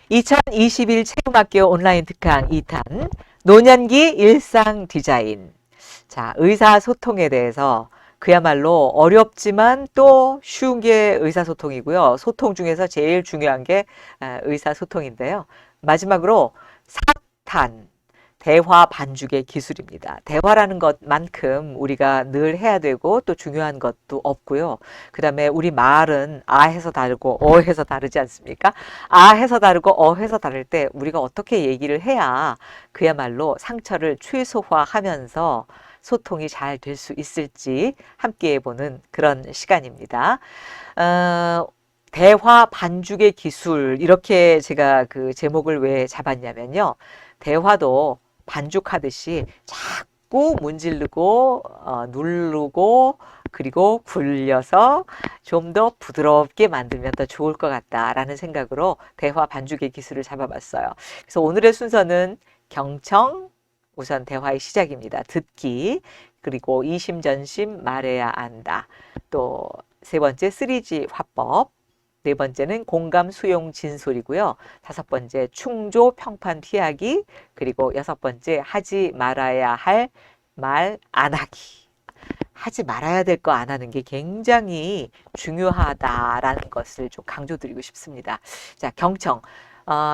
2021 체험학교 온라인 특강 2탄 노년기 일상 디자인. 자, 의사소통에 대해서 그야말로 어렵지만 또 쉬운 게 의사소통이고요. 소통 중에서 제일 중요한 게 의사소통인데요. 마지막으로 사탄, 대화 반죽의 기술입니다. 대화라는 것만큼 우리가 늘 해야 되고 또 중요한 것도 없고요. 그 다음에 우리 말은 아 해서 다르고 어 해서 다르지 않습니까? 아 해서 다르고 어 해서 다를 때 우리가 어떻게 얘기를 해야 그야말로 상처를 최소화하면서 소통이 잘 될 수 있을지 함께 해보는 그런 시간입니다. 어, 대화 반죽의 기술 이렇게 제가 그 제목을 왜 잡았냐면요. 대화도 반죽하듯이 자꾸 문지르고 누르고 그리고 굴려서 좀 더 부드럽게 만들면 더 좋을 것 같다라는 생각으로 대화 반죽의 기술을 잡아봤어요. 그래서 오늘의 순서는 경청, 우선 대화의 시작입니다. 듣기, 그리고 이심전심 말해야 안다. 또 세 번째 3G 화법, 네 번째는 공감 수용 진솔이고요. 다섯 번째 충조 평판 피하기, 그리고 여섯 번째 하지 말아야 할 말 안 하기. 하지 말아야 될 거 안 하는 게 굉장히 중요하다라는 것을 좀 강조드리고 싶습니다. 자, 경청.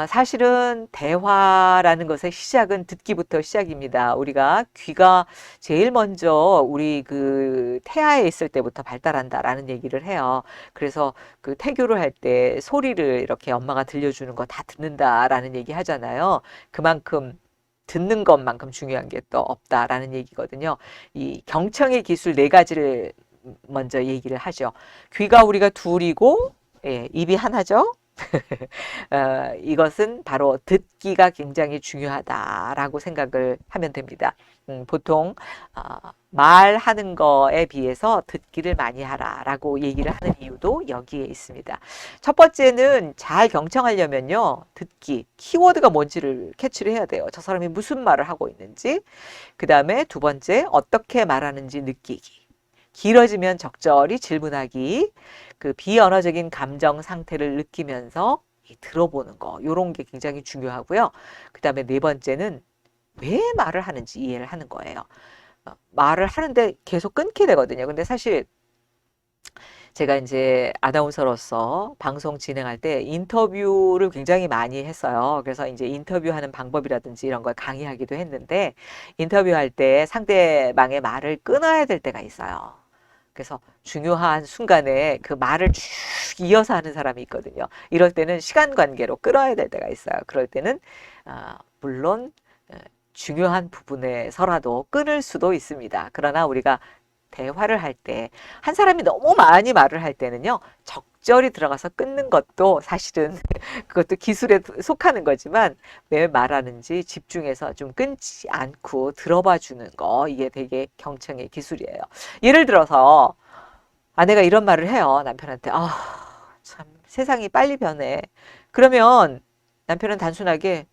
사실은 대화라는 것의 시작은 듣기부터 시작입니다. 우리가 귀가 제일 먼저 우리 그 태아에 있을 때부터 발달한다라는 얘기를 해요. 그래서 그 태교를 할 때 소리를 이렇게 엄마가 들려주는 거 다 듣는다라는 얘기 하잖아요. 그만큼 듣는 것만큼 중요한 게 또 없다라는 얘기거든요. 이 경청의 기술 네 가지를 먼저 얘기를 하죠. 귀가 우리가 둘이고, 예, 입이 하나죠. 이것은 바로 듣기가 굉장히 중요하다라고 생각을 하면 됩니다. 보통 말하는 거에 비해서 듣기를 많이 하라라고 얘기를 하는 이유도 여기에 있습니다. 첫 번째는 잘 경청하려면요. 듣기, 키워드가 뭔지를 캐치를 해야 돼요. 저 사람이 무슨 말을 하고 있는지. 그 다음에 두 번째, 어떻게 말하는지 느끼기. 길어지면 적절히 질문하기, 그 비언어적인 감정 상태를 느끼면서 들어보는 거, 요런 게 굉장히 중요하고요. 그 다음에 네 번째는 왜 말을 하는지 이해를 하는 거예요. 말을 하는데 계속 끊게 되거든요. 근데 사실 제가 이제 아나운서로서 방송 진행할 때 인터뷰를 굉장히 많이 했어요. 그래서 이제 인터뷰하는 방법이라든지 이런 걸 강의하기도 했는데 인터뷰할 때 상대방의 말을 끊어야 될 때가 있어요. 그래서 중요한 순간에 그 말을 쭉 이어서 하는 사람이 있거든요. 이럴 때는 시간 관계로 끌어야 될 때가 있어요. 그럴 때는 물론 중요한 부분에서라도 끊을 수도 있습니다. 그러나 우리가 대화를 할 때 한 사람이 너무 많이 말을 할 때는요. 적절히 들어가서 끊는 것도 사실은 그것도 기술에 속하는 거지만 왜 말하는지 집중해서 좀 끊지 않고 들어봐 주는 거 이게 되게 경청의 기술이에요. 예를 들어서 아내가 이런 말을 해요. 남편한테 참 세상이 빨리 변해. 그러면 남편은 단순하게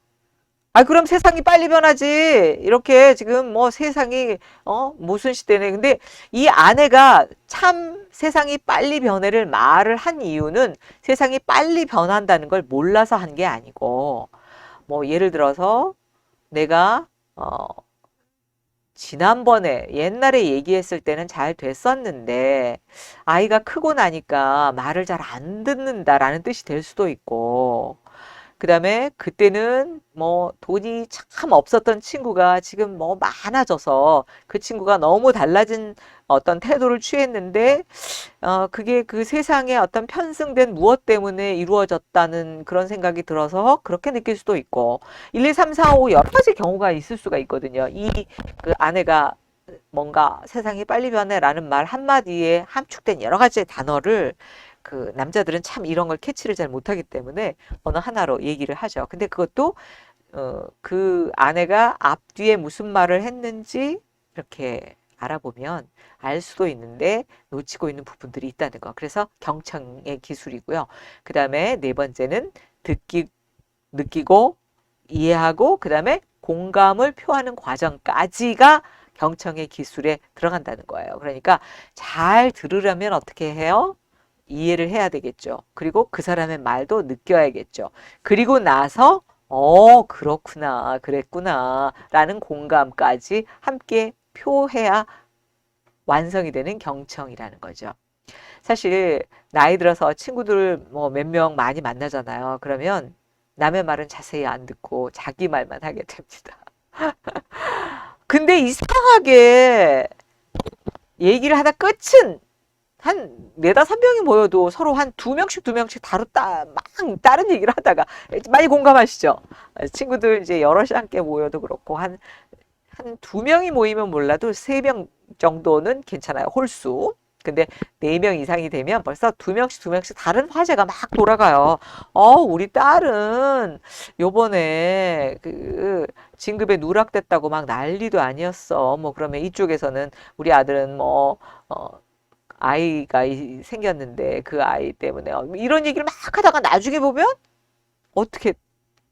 그럼 세상이 빨리 변하지. 이렇게 지금 뭐 세상이, 무슨 시대네. 근데 이 아내가 참 세상이 빨리 변해를 말을 한 이유는 세상이 빨리 변한다는 걸 몰라서 한 게 아니고, 뭐 예를 들어서 내가, 지난번에 옛날에 얘기했을 때는 잘 됐었는데, 아이가 크고 나니까 말을 잘 안 듣는다라는 뜻이 될 수도 있고, 그 다음에 그때는 뭐 돈이 참 없었던 친구가 지금 뭐 많아져서 그 친구가 너무 달라진 어떤 태도를 취했는데, 그게 그 세상에 어떤 편승된 무엇 때문에 이루어졌다는 그런 생각이 들어서 그렇게 느낄 수도 있고, 1, 2, 3, 4, 5 여러 가지 경우가 있을 수가 있거든요. 그 아내가 뭔가 세상이 빨리 변해라는 말 한마디에 함축된 여러 가지의 단어를 그 남자들은 참 이런 걸 캐치를 잘 못하기 때문에 어느 하나로 얘기를 하죠. 근데 그것도 그 아내가 앞뒤에 무슨 말을 했는지 이렇게 알아보면 알 수도 있는데 놓치고 있는 부분들이 있다는 거. 그래서 경청의 기술이고요. 그 다음에 네 번째는 느끼고 이해하고 그 다음에 공감을 표하는 과정까지가 경청의 기술에 들어간다는 거예요. 그러니까 잘 들으려면 어떻게 해요? 이해를 해야 되겠죠. 그리고 그 사람의 말도 느껴야겠죠. 그리고 나서 그렇구나, 그랬구나 라는 공감까지 함께 표해야 완성이 되는 경청이라는 거죠. 사실 나이 들어서 친구들 뭐 몇 명 많이 만나잖아요. 그러면 남의 말은 자세히 안 듣고 자기 말만 하게 됩니다. 근데 이상하게 얘기를 하다 끝은 한 네다섯 명이 모여도 서로 한 두 명씩 막 다른 얘기를 하다가 많이 공감하시죠? 친구들 이제 여럿이 함께 모여도 그렇고 한 두 명이 모이면 몰라도 세 명 정도는 괜찮아요. 홀수. 근데 네 명 이상이 되면 벌써 두 명씩 다른 화제가 막 돌아가요. 우리 딸은 요번에 그 진급에 누락됐다고 막 난리도 아니었어. 뭐 그러면 이쪽에서는 우리 아들은 뭐 아이가 생겼는데 그 아이 때문에 이런 얘기를 막 하다가 나중에 보면 어떻게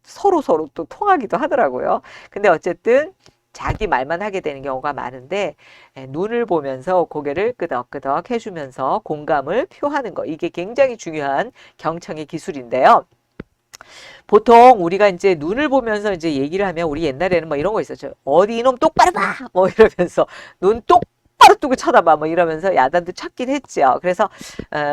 서로 또 통하기도 하더라고요. 근데 어쨌든 자기 말만 하게 되는 경우가 많은데 눈을 보면서 고개를 끄덕끄덕 해주면서 공감을 표하는 거, 이게 굉장히 중요한 경청의 기술인데요. 보통 우리가 이제 눈을 보면서 이제 얘기를 하면 우리 옛날에는 뭐 이런 거 있었죠. 어디 이놈 똑바로 봐! 뭐 이러면서 눈 똑바로 뜨고 쳐다봐! 뭐 이러면서 야단도 쳤긴 했죠. 그래서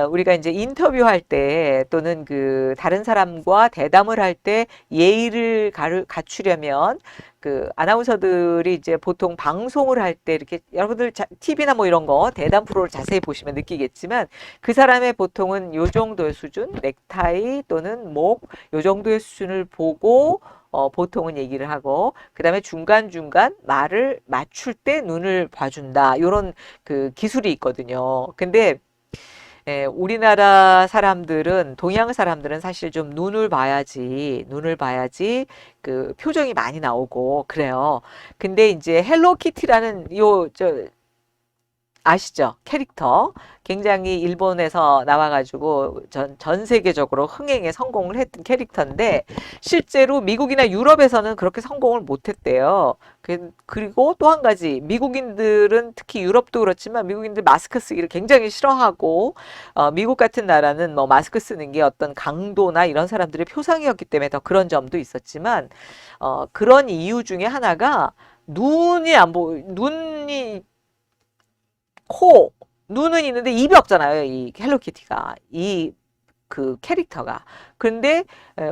우리가 이제 인터뷰할 때 또는 그 다른 사람과 대담을 할 때 예의를 갖추려면 그 아나운서들이 이제 보통 방송을 할 때 이렇게 여러분들 TV나 뭐 이런 거 대담 프로를 자세히 보시면 느끼겠지만 그 사람의 보통은 요 정도의 수준, 넥타이 또는 목, 요 정도의 수준을 보고 보통은 얘기를 하고 그 다음에 중간중간 말을 맞출 때 눈을 봐준다. 요런 그 기술이 있거든요. 근데 우리나라 사람들은, 동양 사람들은 사실 좀 눈을 봐야지 그 표정이 많이 나오고 그래요. 근데 이제 헬로키티라는 아시죠? 캐릭터. 굉장히 일본에서 나와가지고 전 세계적으로 흥행에 성공을 했던 캐릭터인데 실제로 미국이나 유럽에서는 그렇게 성공을 못했대요. 그리고 또 한 가지, 미국인들은 특히 유럽도 그렇지만 미국인들 마스크 쓰기를 굉장히 싫어하고 미국 같은 나라는 뭐 마스크 쓰는 게 어떤 강도나 이런 사람들의 표상이었기 때문에 더 그런 점도 있었지만 그런 이유 중에 하나가 눈이 눈은 있는데 입이 없잖아요. 이 헬로키티가. 그 캐릭터가. 근데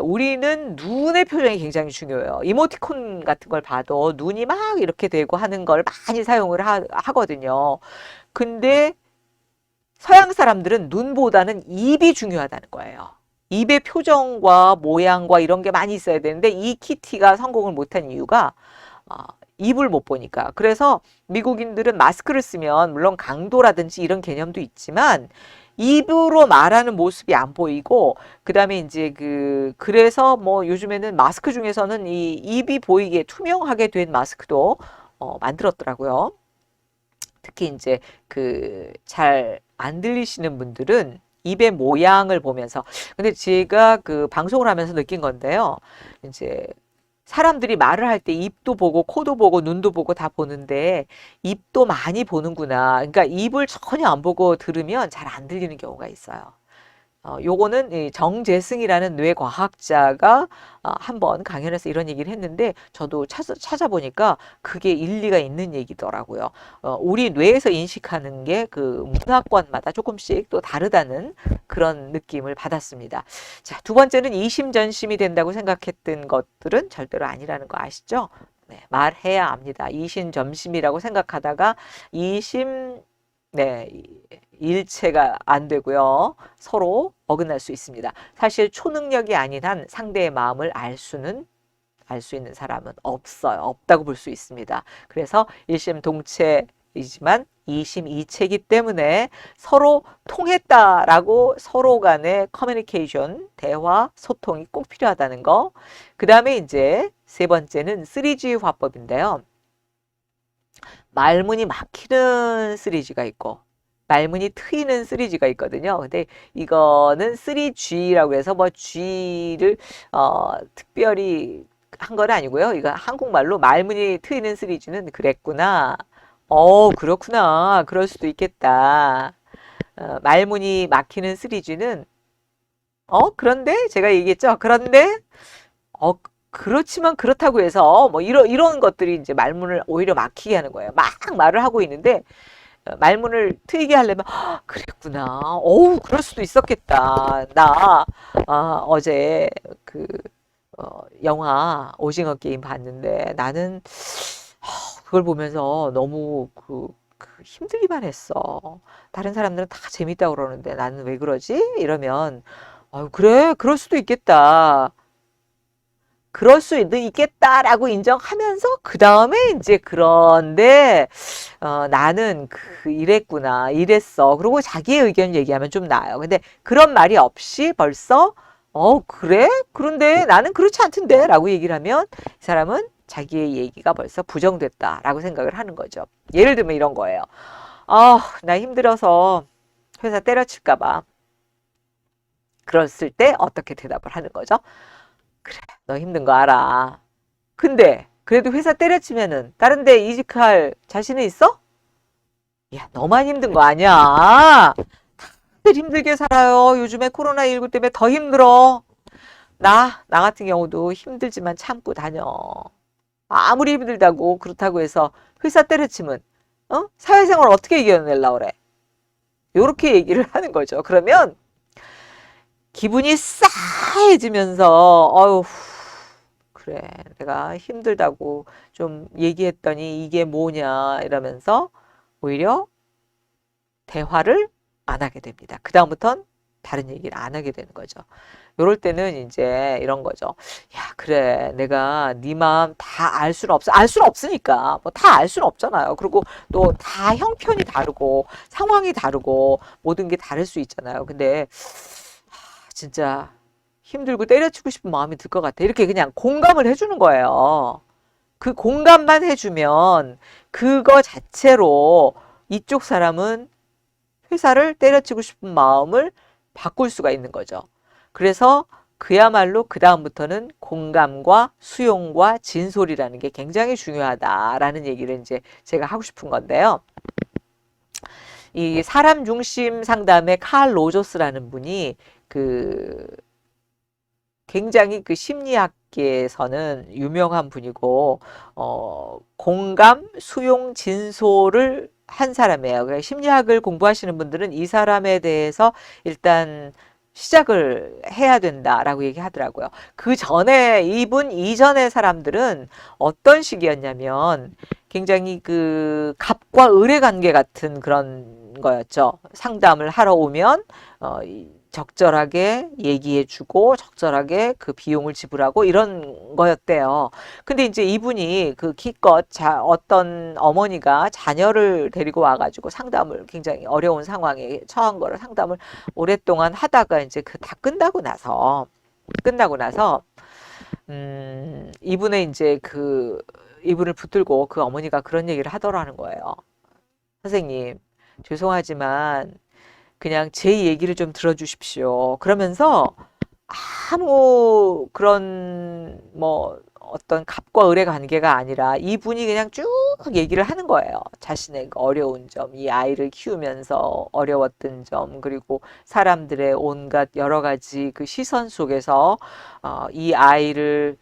우리는 눈의 표정이 굉장히 중요해요. 이모티콘 같은 걸 봐도 눈이 막 이렇게 되고 하는 걸 많이 사용을 하거든요. 근데 서양 사람들은 눈보다는 입이 중요하다는 거예요. 입의 표정과 모양과 이런 게 많이 있어야 되는데 이 키티가 성공을 못한 이유가 입을 못 보니까. 그래서 미국인들은 마스크를 쓰면 물론 강도라든지 이런 개념도 있지만 입으로 말하는 모습이 안 보이고 그다음에 이제 그래서 뭐 요즘에는 마스크 중에서는 이 입이 보이게 투명하게 된 마스크도 만들었더라고요. 특히 이제 잘 안 들리시는 분들은 입의 모양을 보면서, 근데 제가 그 방송을 하면서 느낀 건데요. 이제 사람들이 말을 할 때 입도 보고 코도 보고 눈도 보고 다 보는데 입도 많이 보는구나. 그러니까 입을 전혀 안 보고 들으면 잘 안 들리는 경우가 있어요. 요거는 정재승이라는 뇌과학자가 한번 강연에서 이런 얘기를 했는데 저도 찾아보니까 그게 일리가 있는 얘기더라고요. 우리 뇌에서 인식하는 게 그 문화권마다 조금씩 또 다르다는 그런 느낌을 받았습니다. 자, 두 번째는 이심전심이 된다고 생각했던 것들은 절대로 아니라는 거 아시죠? 네, 말해야 압니다. 이심전심이라고 생각하다가 네, 일체가 안 되고요. 서로 어긋날 수 있습니다. 사실 초능력이 아닌 한 상대의 마음을 알 수 있는 사람은 없어요. 없다고 볼 수 있습니다. 그래서 일심동체이지만 이심이체이기 때문에 서로 통했다라고 서로 간의 커뮤니케이션, 대화, 소통이 꼭 필요하다는 거. 그 다음에 이제 세 번째는 3G 화법인데요. 말문이 막히는 3G가 있고 말문이 트이는 3G가 있거든요. 근데 이거는 3G라고 해서 뭐 G를 특별히 한 건 아니고요. 이거 한국말로 말문이 트이는 3G는 그랬구나. 그렇구나. 그럴 수도 있겠다. 말문이 막히는 3G는 그런데 제가 얘기했죠. 그런데 어, 그렇지만 그렇다고 해서 뭐 이런 것들이 이제 말문을 오히려 막히게 하는 거예요. 막 말을 하고 있는데 말문을 트이게 하려면 그랬구나. 어우, 그럴 수도 있었겠다. 나 어제 그 영화 오징어 게임 봤는데 나는 그걸 보면서 너무 힘들기만 했어. 다른 사람들은 다 재밌다고 그러는데 나는 왜 그러지? 이러면 그래, 그럴 수도 있겠다. 그럴 수 있겠다라고 인정하면서 그 다음에 이제 그런데 나는 이랬구나 이랬어 그리고 자기의 의견 얘기하면 좀 나아요. 근데 그런 말이 없이 벌써 그래? 그런데 나는 그렇지 않던데 라고 얘기를 하면 이 사람은 자기의 얘기가 벌써 부정됐다라고 생각을 하는 거죠. 예를 들면 이런 거예요. 나 힘들어서 회사 때려칠까 봐. 그랬을 때 어떻게 대답을 하는 거죠? 그래, 너 힘든 거 알아. 근데 그래도 회사 때려치면은 다른 데 이직할 자신은 있어? 야, 너만 힘든 거 아니야. 다들 힘들게 살아요. 요즘에 코로나19 때문에 더 힘들어. 나 같은 경우도 힘들지만 참고 다녀. 아무리 힘들다고 그렇다고 해서 회사 때려치면 사회생활 어떻게 이겨내려고 그래? 요렇게 얘기를 하는 거죠. 그러면 기분이 싸해지면서 그래 내가 힘들다고 좀 얘기했더니 이게 뭐냐 이러면서 오히려 대화를 안 하게 됩니다. 그 다음부터는 다른 얘기를 안 하게 되는 거죠. 요럴 때는 이제 이런 거죠. 야, 그래. 내가 네 마음 다 알 수는 없어. 알 수는 없으니까. 뭐 다 알 수는 없잖아요. 그리고 또 다 형편이 다르고 상황이 다르고 모든 게 다를 수 있잖아요. 근데 진짜 힘들고 때려치고 싶은 마음이 들 것 같아. 이렇게 그냥 공감을 해주는 거예요. 그 공감만 해주면 그거 자체로 이쪽 사람은 회사를 때려치고 싶은 마음을 바꿀 수가 있는 거죠. 그래서 그야말로 그 다음부터는 공감과 수용과 진솔이라는 게 굉장히 중요하다라는 얘기를 이제 제가 하고 싶은 건데요. 이 사람 중심 상담의 칼 로저스라는 분이 그 굉장히 그 심리학계에서는 유명한 분이고 공감, 수용, 진솔을 한 사람이에요. 그러니까 심리학을 공부하시는 분들은 이 사람에 대해서 일단 시작을 해야 된다라고 얘기하더라고요. 그 전에 이분 이전의 사람들은 어떤 식이었냐면 굉장히 그 갑과 을의 관계 같은 그런 거였죠. 상담을 하러 오면 적절하게 얘기해주고 적절하게 그 비용을 지불하고 이런 거였대요. 근데 이제 이분이 그 기껏 어떤 어머니가 자녀를 데리고 와가지고 상담을 굉장히 어려운 상황에 처한 거를 상담을 오랫동안 하다가 이제 그 다 끝나고 나서 이분의 이제 이분을 붙들고 그 어머니가 그런 얘기를 하더라는 거예요. 선생님, 죄송하지만 그냥 제 얘기를 좀 들어주십시오. 그러면서 아무 그런 뭐 어떤 갑과 을의 관계가 아니라 이분이 그냥 쭉 얘기를 하는 거예요. 자신의 그 어려운 점, 이 아이를 키우면서 어려웠던 점, 그리고 사람들의 온갖 여러 가지 그 시선 속에서 이 아이를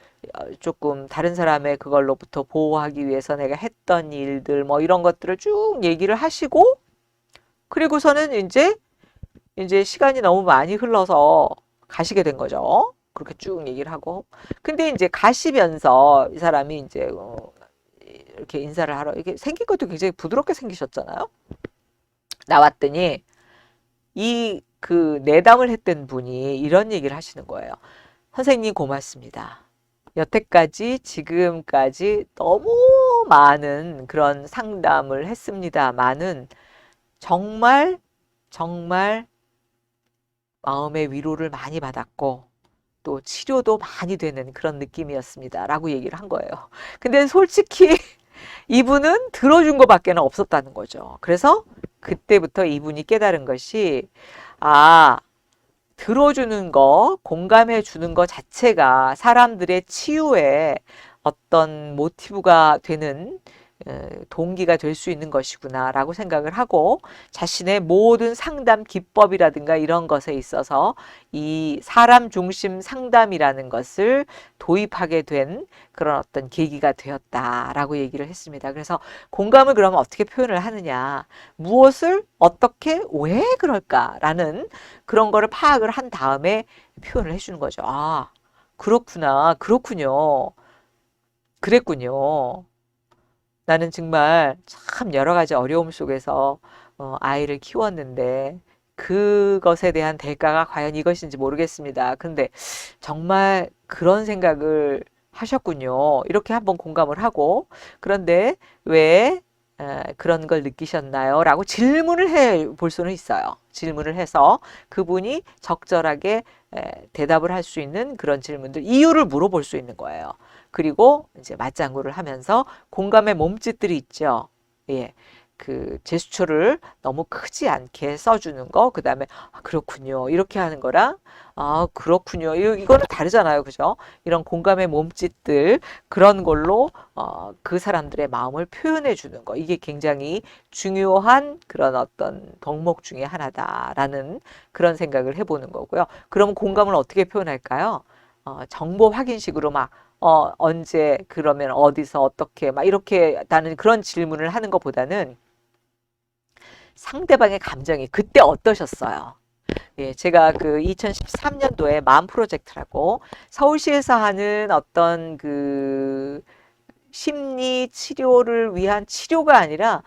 조금 다른 사람의 그걸로부터 보호하기 위해서 내가 했던 일들 뭐 이런 것들을 쭉 얘기를 하시고 그리고서는 이제 시간이 너무 많이 흘러서 가시게 된 거죠. 그렇게 쭉 얘기를 하고. 근데 이제 가시면서 이 사람이 이제 이렇게 인사를 하러 이게 생긴 것도 굉장히 부드럽게 생기셨잖아요. 나왔더니 그 내담을 했던 분이 이런 얘기를 하시는 거예요. 선생님 고맙습니다. 여태까지 지금까지 너무 많은 그런 상담을 했습니다만은 정말 마음의 위로를 많이 받았고 또 치료도 많이 되는 그런 느낌이었습니다. 라고 얘기를 한 거예요. 근데 솔직히 이분은 들어준 것밖에 없었다는 거죠. 그래서 그때부터 이분이 깨달은 것이 들어주는 거, 공감해 주는 것 자체가 사람들의 치유에 어떤 모티브가 되는 동기가 될 수 있는 것이구나라고 생각을 하고 자신의 모든 상담 기법이라든가 이런 것에 있어서 이 사람 중심 상담이라는 것을 도입하게 된 그런 어떤 계기가 되었다라고 얘기를 했습니다. 그래서 공감을 그러면 어떻게 표현을 하느냐, 무엇을 어떻게 왜 그럴까라는 그런 거를 파악을 한 다음에 표현을 해주는 거죠. 아, 그렇구나, 그렇군요, 그랬군요. 나는 정말 참 여러 가지 어려움 속에서 아이를 키웠는데 그것에 대한 대가가 과연 이것인지 모르겠습니다. 근데 정말 그런 생각을 하셨군요. 이렇게 한번 공감을 하고 그런데 왜 그런 걸 느끼셨나요? 라고 질문을 해 볼 수는 있어요. 질문을 해서 그분이 적절하게 대답을 할 수 있는 그런 질문들, 이유를 물어볼 수 있는 거예요. 그리고 이제 맞장구를 하면서 공감의 몸짓들이 있죠. 예. 그 제스처를 너무 크지 않게 써주는 거, 그 다음에 아, 그렇군요 이렇게 하는 거랑 아 그렇군요 이거는 다르잖아요, 그죠? 이런 공감의 몸짓들 그런 걸로 그 사람들의 마음을 표현해 주는 거, 이게 굉장히 중요한 그런 어떤 덕목 중에 하나다라는 그런 생각을 해보는 거고요. 그럼 공감을 어떻게 표현할까요? 정보 확인식으로 막 언제 그러면 어디서 어떻게 막 이렇게 나는 그런 질문을 하는 것보다는 상대방의 감정이 그때 어떠셨어요? 예, 제가 그 2013년도에 마음 프로젝트라고 서울시에서 하는 어떤 그 심리 치료를 위한 치료가 아니라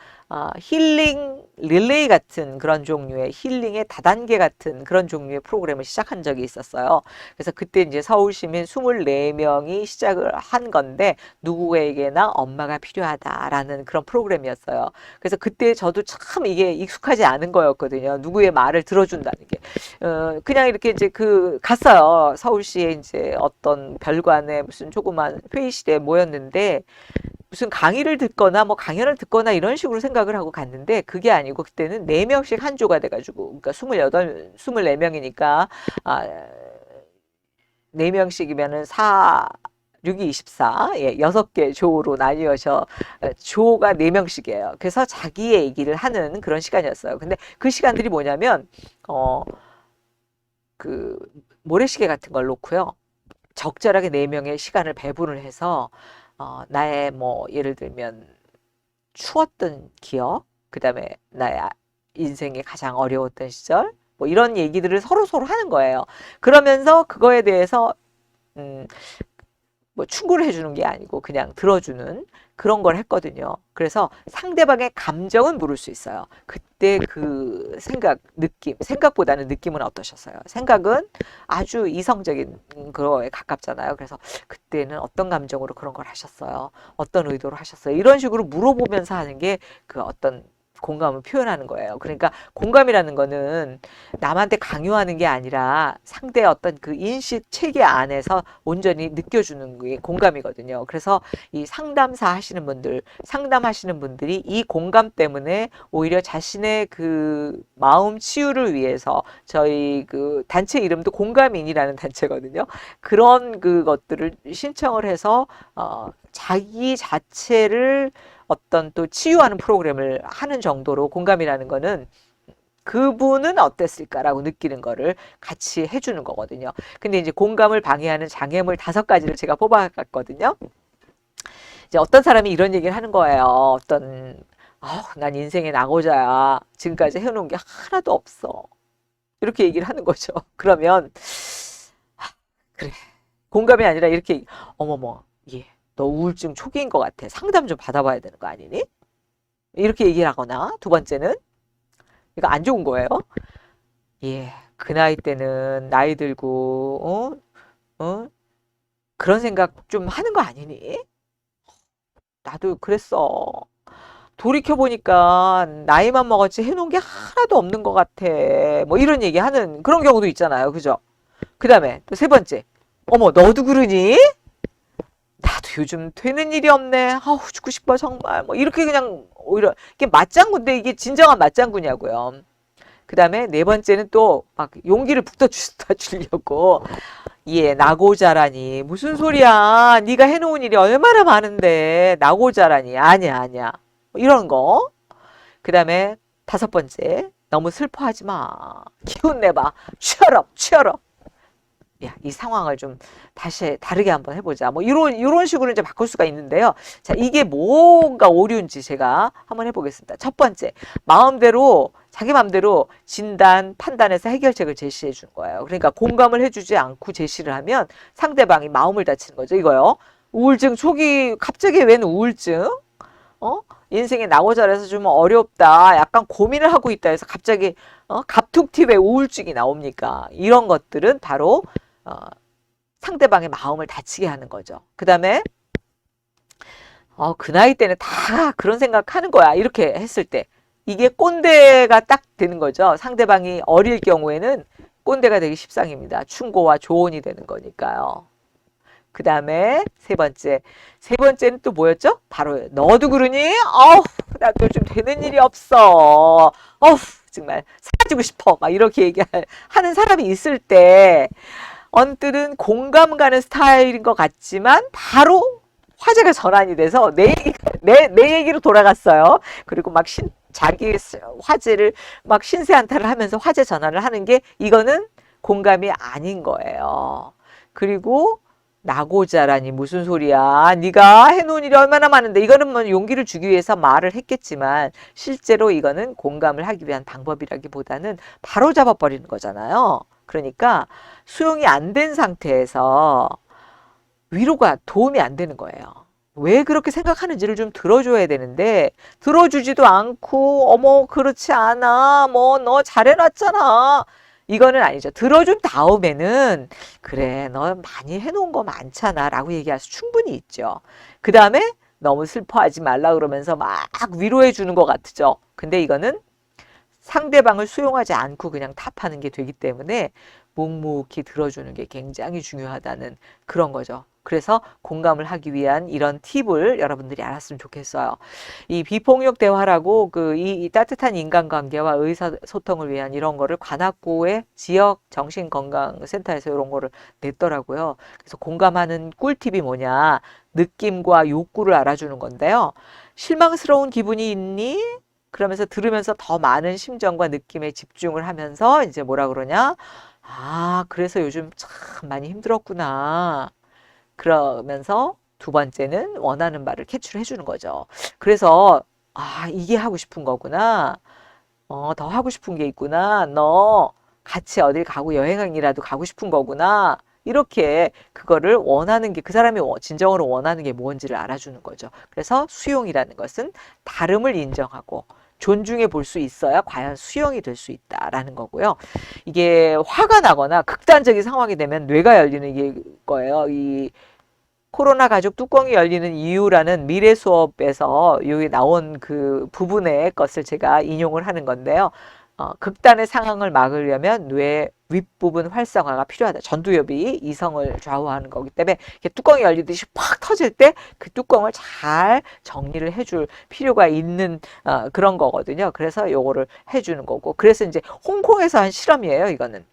힐링 릴레이 같은 그런 종류의 힐링의 다단계 같은 그런 종류의 프로그램을 시작한 적이 있었어요. 그래서 그때 이제 서울 시민 24명이 시작을 한 건데 누구에게나 엄마가 필요하다라는 그런 프로그램이었어요. 그래서 그때 저도 참 이게 익숙하지 않은 거였거든요. 누구의 말을 들어준다는 게. 그냥 이렇게 이제 갔어요. 서울시에 이제 어떤 별관에 무슨 조그만 회의실에 모였는데 무슨 강의를 듣거나 뭐 강연을 듣거나 이런 식으로 생각을 하고 갔는데 그게 아니고 그때는 4명씩 한 조가 돼가지고 그러니까 24명이니까 4명씩이면은 6이 24, 예, 6개 조로 나뉘어서 조가 4명씩이에요. 그래서 자기 얘기를 하는 그런 시간이었어요. 근데 그 시간들이 뭐냐면 그 모래시계 같은 걸 놓고요. 적절하게 4명의 시간을 배분을 해서 나의 뭐 예를 들면 추웠던 기억, 그 다음에 나의 인생의 가장 어려웠던 시절, 뭐 이런 얘기들을 서로 하는 거예요. 그러면서 그거에 대해서 뭐 충고를 해주는 게 아니고 그냥 들어주는 그런 걸 했거든요. 그래서 상대방의 감정은 물을 수 있어요. 그때 그 생각보다는 느낌은 어떠셨어요? 생각은 아주 이성적인 거에 가깝잖아요. 그래서 그때는 어떤 감정으로 그런 걸 하셨어요? 어떤 의도로 하셨어요? 이런 식으로 물어보면서 하는 게 그 어떤 공감을 표현하는 거예요. 그러니까 공감이라는 거는 남한테 강요하는 게 아니라 상대의 어떤 그 인식 체계 안에서 온전히 느껴주는 게 공감이거든요. 그래서 이 상담하시는 분들이 이 공감 때문에 오히려 자신의 그 마음 치유를 위해서 저희 그 단체 이름도 공감인이라는 단체거든요. 그런 그것들을 신청을 해서 자기 자체를 어떤 또 치유하는 프로그램을 하는 정도로 공감이라는 거는 그분은 어땠을까라고 느끼는 거를 같이 해주는 거거든요. 근데 이제 공감을 방해하는 장애물 5가지를 제가 뽑아갔거든요. 이제 어떤 사람이 이런 얘기를 하는 거예요. 난 인생의 낙오자야. 지금까지 해놓은 게 하나도 없어. 이렇게 얘기를 하는 거죠. 그러면 그래. 공감이 아니라 이렇게 어머머, 예. 너 우울증 초기인 것 같아. 상담 좀 받아봐야 되는 거 아니니? 이렇게 얘기를 하거나, 두 번째는, 이거 안 좋은 거예요. 예, 그 나이 때는 나이 들고, 그런 생각 좀 하는 거 아니니? 나도 그랬어. 돌이켜보니까 나이만 먹었지 해놓은 게 하나도 없는 것 같아. 뭐 이런 얘기 하는 그런 경우도 있잖아요. 그죠? 그 다음에 또 3번째. 어머, 너도 그러니? 나도 요즘 되는 일이 없네. 아우, 죽고 싶어, 정말. 뭐, 이렇게 그냥, 오히려, 이게 맞장구인데, 이게 진정한 맞장구냐고요. 그 다음에 4번째는 또, 막, 용기를 북돋주려고, 예, 나고자라니. 무슨 소리야. 네가 해놓은 일이 얼마나 많은데 나고자라니. 아니야, 아니야. 이런 거. 그 다음에 다섯 번째. 너무 슬퍼하지 마. 기운 내봐. 취얼업, 취얼업. 야, 이 상황을 좀 다시 다르게 한번 해보자. 뭐 이런 식으로 이제 바꿀 수가 있는데요. 자, 이게 뭐가 오류인지 제가 한번 해보겠습니다. 첫 번째, 자기 마음대로 진단, 판단해서 해결책을 제시해 주는 거예요. 그러니까 공감을 해주지 않고 제시를 하면 상대방이 마음을 다치는 거죠. 이거요. 우울증 초기, 갑자기 웬 우울증? 인생에 나고자라서 좀 어렵다. 약간 고민을 하고 있다 해서 갑자기 갑툭튀 왜 우울증이 나옵니까? 이런 것들은 바로 상대방의 마음을 다치게 하는 거죠. 그 다음에 그 나이 때는 다 그런 생각하는 거야. 이렇게 했을 때 이게 꼰대가 딱 되는 거죠. 상대방이 어릴 경우에는 꼰대가 되기 십상입니다. 충고와 조언이 되는 거니까요. 그 다음에 세 번째는 또 뭐였죠? 바로 너도 그러니? 나도 좀 되는 일이 없어. 정말 사라지고 싶어. 막 이렇게 하는 사람이 있을 때 언뜻은 공감 가는 스타일인 것 같지만 바로 화제가 전환이 돼서 내 얘기로 돌아갔어요. 그리고 막 자기 화제를 막 신세한탄을 하면서 화제 전환을 하는 게 이거는 공감이 아닌 거예요. 그리고 나고자라니 무슨 소리야. 네가 해놓은 일이 얼마나 많은데. 이거는 뭐 용기를 주기 위해서 말을 했겠지만 실제로 이거는 공감을 하기 위한 방법이라기보다는 바로 잡아버리는 거잖아요. 그러니까 수용이 안 된 상태에서 위로가 도움이 안 되는 거예요. 왜 그렇게 생각하는지를 좀 들어줘야 되는데 들어주지도 않고 어머 그렇지 않아. 뭐 너 잘해놨잖아. 이거는 아니죠. 들어준 다음에는 그래 너 많이 해놓은 거 많잖아 라고 얘기할 수 충분히 있죠. 그 다음에 너무 슬퍼하지 말라 그러면서 막 위로해 주는 것 같죠. 근데 이거는 상대방을 수용하지 않고 그냥 답하는 게 되기 때문에 묵묵히 들어주는 게 굉장히 중요하다는 그런 거죠. 그래서 공감을 하기 위한 이런 팁을 여러분들이 알았으면 좋겠어요. 이 비폭력 대화라고 이 따뜻한 인간관계와 의사소통을 위한 이런 거를 관악구의 지역 정신건강센터에서 이런 거를 냈더라고요. 그래서 공감하는 꿀팁이 뭐냐. 느낌과 욕구를 알아주는 건데요. 실망스러운 기분이 있니? 그러면서 들으면서 더 많은 심정과 느낌에 집중을 하면서 이제 뭐라 그러냐? 그래서 요즘 참 많이 힘들었구나. 그러면서 두 번째는 원하는 말을 캐치를 해주는 거죠. 그래서 이게 하고 싶은 거구나. 더 하고 싶은 게 있구나. 너 같이 어딜 가고 여행이라도 가고 싶은 거구나. 이렇게 그거를 원하는 게 그 사람이 진정으로 원하는 게 뭔지를 알아주는 거죠. 그래서 수용이라는 것은 다름을 인정하고 존중해 볼 수 있어야 과연 수용이 될 수 있다라는 거고요. 이게 화가 나거나 극단적인 상황이 되면 뇌가 열리는 거예요. 이 코로나 가족 뚜껑이 열리는 이유라는 미래 수업에서 여기 나온 그 부분의 것을 제가 인용을 하는 건데요. 극단의 상황을 막으려면 뇌 윗부분 활성화가 필요하다. 전두엽이 이성을 좌우하는 거기 때문에 이렇게 뚜껑이 열리듯이 팍 터질 때 그 뚜껑을 잘 정리를 해줄 필요가 있는 그런 거거든요. 그래서 요거를 해주는 거고. 그래서 이제 홍콩에서 한 실험이에요. 이거는.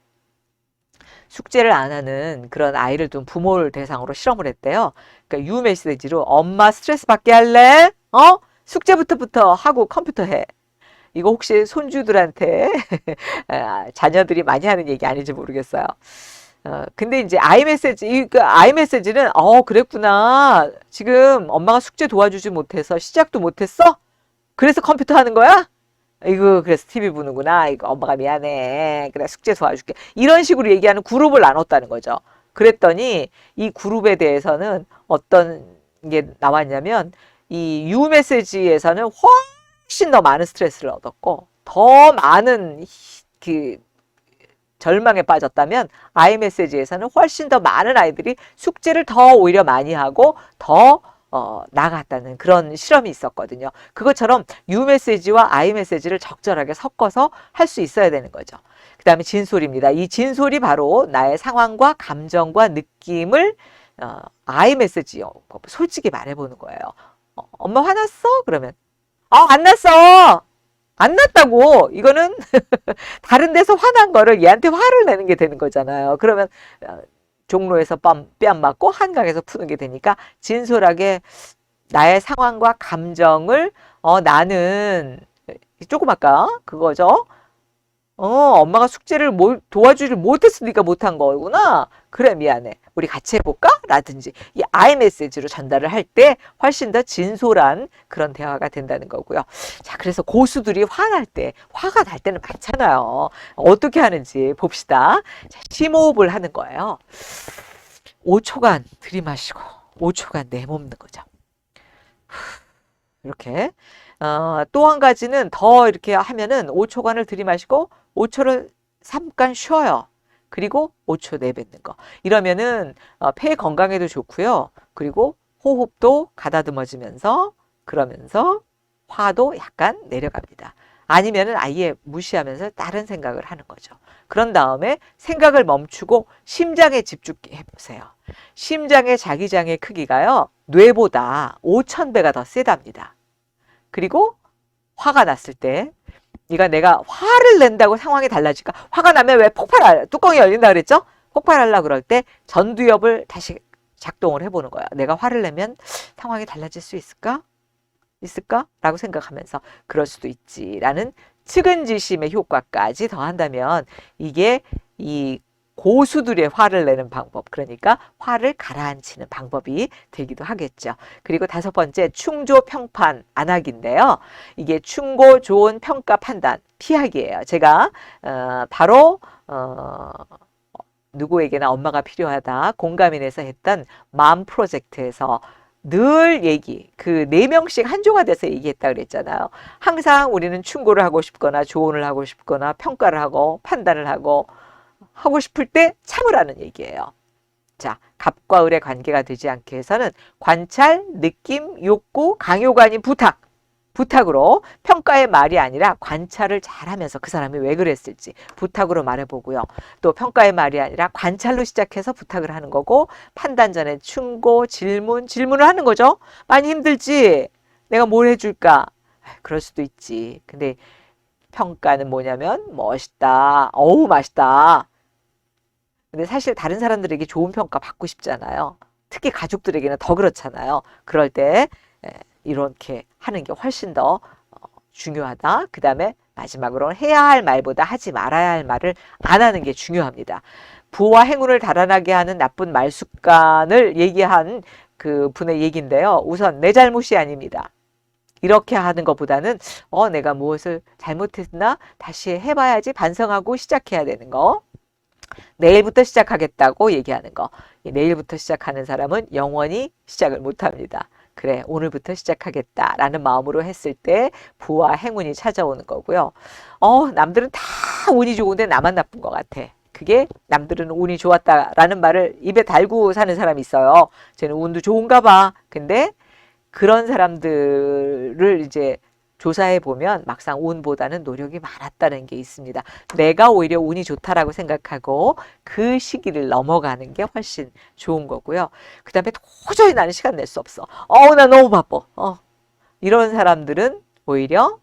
숙제를 안 하는 그런 아이를 둔 부모를 대상으로 실험을 했대요. 그러니까 유 메시지로 엄마 스트레스 받게 할래? 숙제부터 하고 컴퓨터 해. 이거 혹시 손주들한테 자녀들이 많이 하는 얘기 아닌지 모르겠어요. 근데 이제 아이메시지는 그랬구나. 지금 엄마가 숙제 도와주지 못해서 시작도 못했어? 그래서 컴퓨터 하는 거야? 이거 그래서 TV 보는구나. 이거 엄마가 미안해. 그래 숙제 도와줄게. 이런 식으로 얘기하는 그룹을 나눴다는 거죠. 그랬더니 이 그룹에 대해서는 어떤 게 나왔냐면 이 유 메시지에서는 훨씬 더 많은 스트레스를 얻었고 더 많은 그 절망에 빠졌다면 아이 메시지에서는 훨씬 더 많은 아이들이 숙제를 더 오히려 많이 하고 더 나갔다는 그런 실험이 있었거든요. 그것처럼 유 메시지와 아이 메시지를 적절하게 섞어서 할 수 있어야 되는 거죠. 그 다음에 진솔입니다. 이 진솔이 바로 나의 상황과 감정과 느낌을 아이 메시지요. 솔직히 말해보는 거예요. 엄마 화났어? 그러면 안 났어. 안 났다고. 이거는 다른 데서 화난 거를 얘한테 화를 내는 게 되는 거잖아요. 그러면 종로에서 뺨 맞고 한강에서 푸는 게 되니까 진솔하게 나의 상황과 감정을 나는 조금 아까 그거죠. 엄마가 숙제를 도와주지를 못해서 네가 못한 거구나. 그래, 미안해. 우리 같이 해볼까? 라든지 이 I 메시지로 전달을 할 때 훨씬 더 진솔한 그런 대화가 된다는 거고요. 자, 그래서 고수들이 화가 날 때는 많잖아요. 어떻게 하는지 봅시다. 자, 심호흡을 하는 거예요. 5초간 들이마시고 5초간 내몸는 거죠. 이렇게. 또 한 가지는 더 이렇게 하면은 5초간을 들이마시고 5초를 잠깐 쉬어요. 그리고 5초 내뱉는 거. 이러면은 폐 건강에도 좋고요. 그리고 호흡도 가다듬어지면서 그러면서 화도 약간 내려갑니다. 아니면은 아예 무시하면서 다른 생각을 하는 거죠. 그런 다음에 생각을 멈추고 심장에 집중해 보세요. 심장의 자기장의 크기가요. 뇌보다 5,000배가 더 세답니다. 그리고 화가 났을 때 이거 내가 화를 낸다고 상황이 달라질까? 화가 나면 왜 뚜껑이 열린다 그랬죠? 폭발하려고 그럴 때 전두엽을 다시 작동을 해보는 거야. 내가 화를 내면 상황이 달라질 수 있을까? 라고 생각하면서 그럴 수도 있지라는 측은지심의 효과까지 더한다면 이게 이 고수들의 화를 내는 방법, 그러니까 화를 가라앉히는 방법이 되기도 하겠죠. 그리고 5번째, 충조 평판 안 하기인데요. 이게 충고, 조언, 평가, 판단, 피하기예요. 제가 바로 누구에게나 엄마가 필요하다 공감인에서 했던 맘 프로젝트에서 늘 그 4명씩 한 조가 돼서 얘기했다 그랬잖아요. 항상 우리는 충고를 하고 싶거나 조언을 하고 싶거나 평가를 하고 판단을 하고 싶을 때 참으라는 얘기예요. 자, 갑과 을의 관계가 되지 않게 해서는 관찰, 느낌, 욕구, 강요가 아닌 부탁으로 평가의 말이 아니라 관찰을 잘하면서 그 사람이 왜 그랬을지 부탁으로 말해보고요. 또 평가의 말이 아니라 관찰로 시작해서 부탁을 하는 거고 판단 전에 충고, 질문을 하는 거죠. 많이 힘들지? 내가 뭘 해줄까? 그럴 수도 있지. 근데 평가는 뭐냐면 멋있다. 어우 맛있다. 근데 사실 다른 사람들에게 좋은 평가 받고 싶잖아요. 특히 가족들에게는 더 그렇잖아요. 그럴 때 이렇게 하는 게 훨씬 더 중요하다. 그 다음에 마지막으로 해야 할 말보다 하지 말아야 할 말을 안 하는 게 중요합니다. 부와 행운을 달아나게 하는 나쁜 말 습관을 얘기한 그 분의 얘기인데요. 우선 내 잘못이 아닙니다. 이렇게 하는 것보다는 내가 무엇을 잘못했나 다시 해봐야지 반성하고 시작해야 되는 거. 내일부터 시작하겠다고 얘기하는 거. 내일부터 시작하는 사람은 영원히 시작을 못합니다. 그래, 오늘부터 시작하겠다라는 마음으로 했을 때 부와 행운이 찾아오는 거고요. 남들은 다 운이 좋은데 나만 나쁜 것 같아. 그게 남들은 운이 좋았다라는 말을 입에 달고 사는 사람이 있어요. 쟤는 운도 좋은가 봐. 근데 그런 사람들을 이제 조사해 보면 막상 운보다는 노력이 많았다는 게 있습니다. 내가 오히려 운이 좋다라고 생각하고 그 시기를 넘어가는 게 훨씬 좋은 거고요. 그 다음에 도저히 나는 시간 낼 수 없어. 나 너무 바빠. 이런 사람들은 오히려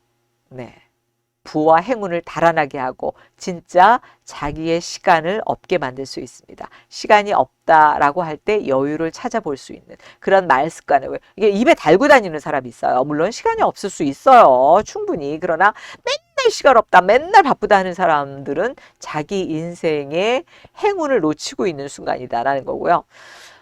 부와 행운을 달아나게 하고 진짜 자기의 시간을 없게 만들 수 있습니다. 시간이 없다라고 할 때 여유를 찾아볼 수 있는 그런 말 습관을 이게 입에 달고 다니는 사람이 있어요. 물론 시간이 없을 수 있어요. 충분히. 그러나 맨날 시간 없다, 맨날 바쁘다 하는 사람들은 자기 인생의 행운을 놓치고 있는 순간이다라는 거고요.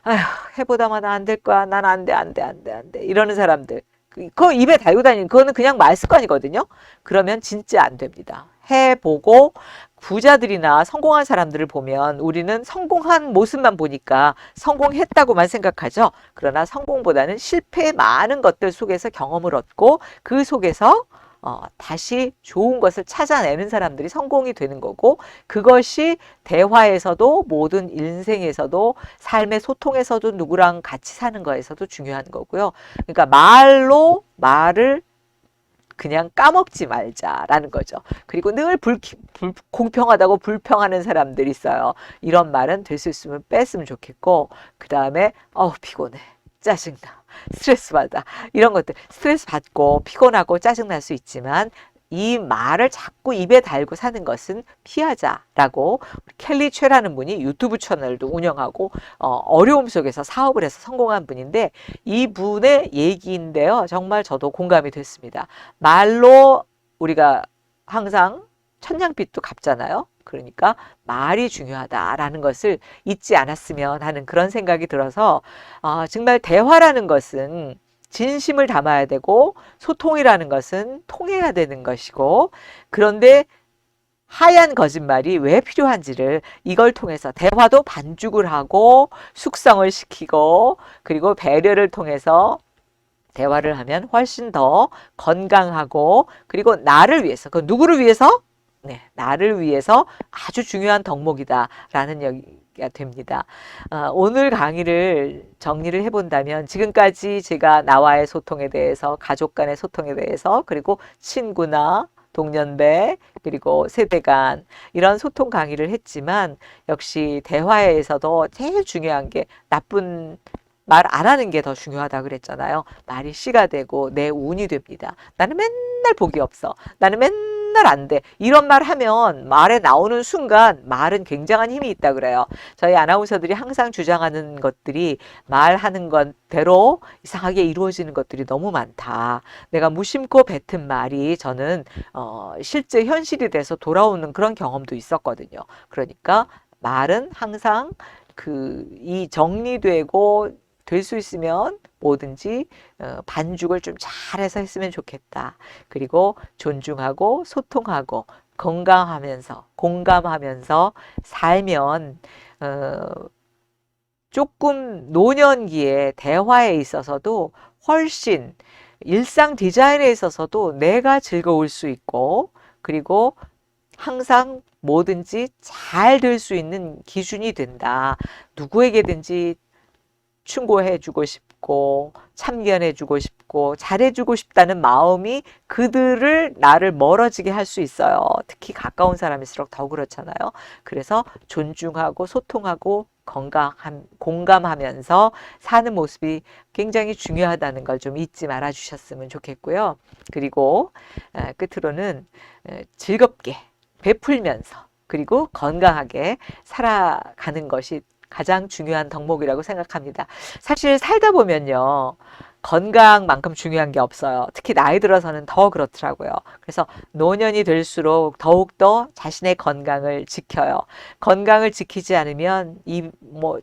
아휴, 해보다마다 안 될 거야. 난 안 돼, 안 돼, 안 돼, 안 돼. 이러는 사람들. 그거 입에 달고 다니는 그거는 그냥 말 습관이거든요. 그러면 진짜 안 됩니다. 해보고 부자들이나 성공한 사람들을 보면 우리는 성공한 모습만 보니까 성공했다고만 생각하죠. 그러나 성공보다는 실패의 많은 것들 속에서 경험을 얻고 그 속에서 다시 좋은 것을 찾아내는 사람들이 성공이 되는 거고 그것이 대화에서도 모든 인생에서도 삶의 소통에서도 누구랑 같이 사는 거에서도 중요한 거고요. 그러니까 말을 그냥 까먹지 말자라는 거죠. 그리고 늘 공평하다고 불평하는 사람들이 있어요. 이런 말은 될 수 있으면 뺐으면 좋겠고 그 다음에 피곤해. 짜증나. 스트레스 받아. 이런 것들 스트레스 받고 피곤하고 짜증날 수 있지만 이 말을 자꾸 입에 달고 사는 것은 피하자라고 켈리 최라는 분이 유튜브 채널도 운영하고 어려움 속에서 사업을 해서 성공한 분인데 이 분의 얘기인데요. 정말 저도 공감이 됐습니다. 말로 우리가 항상 천냥빚도 갚잖아요. 그러니까 말이 중요하다라는 것을 잊지 않았으면 하는 그런 생각이 들어서 정말 대화라는 것은 진심을 담아야 되고 소통이라는 것은 통해야 되는 것이고 그런데 하얀 거짓말이 왜 필요한지를 이걸 통해서 대화도 반죽을 하고 숙성을 시키고 그리고 배려를 통해서 대화를 하면 훨씬 더 건강하고 그리고 나를 위해서 그 누구를 위해서? 네, 나를 위해서 아주 중요한 덕목이다라는 얘기가 됩니다. 오늘 강의를 정리를 해본다면 지금까지 제가 나와의 소통에 대해서 가족 간의 소통에 대해서 그리고 친구나 동년배 그리고 세대 간 이런 소통 강의를 했지만 역시 대화에서도 제일 중요한 게 나쁜 말 안 하는 게 더 중요하다 그랬잖아요. 말이 씨가 되고 내 운이 됩니다. 나는 맨날 복이 없어. 나는 맨날 안 돼. 이런 말 하면 말에 나오는 순간 말은 굉장한 힘이 있다 그래요. 저희 아나운서들이 항상 주장하는 것들이 말하는 것대로 이상하게 이루어지는 것들이 너무 많다. 내가 무심코 뱉은 말이 저는 실제 현실이 돼서 돌아오는 그런 경험도 있었거든요. 그러니까 말은 항상 이 정리되고 될 수 있으면 뭐든지 반죽을 좀 잘해서 했으면 좋겠다. 그리고 존중하고 소통하고 공감하면서 살면 조금 노년기에 대화에 있어서도 훨씬 일상 디자인에 있어서도 내가 즐거울 수 있고 그리고 항상 뭐든지 잘 될 수 있는 기준이 된다. 누구에게든지 충고해주고 싶고 참견해주고 싶고 잘해주고 싶다는 마음이 그들을 나를 멀어지게 할 수 있어요. 특히 가까운 사람일수록 더 그렇잖아요. 그래서 존중하고 소통하고 공감하면서 사는 모습이 굉장히 중요하다는 걸 좀 잊지 말아 주셨으면 좋겠고요. 그리고 끝으로는 즐겁게 베풀면서 그리고 건강하게 살아가는 것이 가장 중요한 덕목이라고 생각합니다. 사실 살다 보면요. 건강만큼 중요한 게 없어요. 특히 나이 들어서는 더 그렇더라고요. 그래서 노년이 될수록 더욱더 자신의 건강을 지켜요. 건강을 지키지 않으면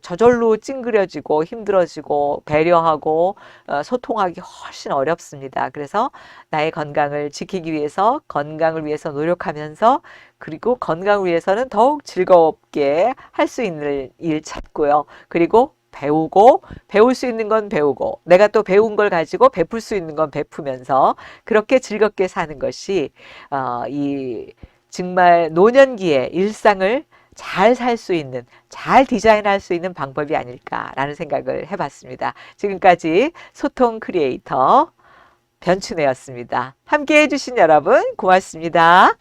저절로 찡그려지고 힘들어지고 배려하고 소통하기 훨씬 어렵습니다. 그래서 나의 건강을 지키기 위해서 건강을 위해서 노력하면서 그리고 건강을 위해서는 더욱 즐겁게 할 수 있는 일 찾고요. 그리고 배울 수 있는 건 배우고 내가 또 배운 걸 가지고 베풀 수 있는 건 베푸면서 그렇게 즐겁게 사는 것이 정말 노년기의 일상을 잘 살 수 있는 잘 디자인할 수 있는 방법이 아닐까라는 생각을 해봤습니다. 지금까지 소통 크리에이터 변춘혜였습니다. 함께 해주신 여러분 고맙습니다.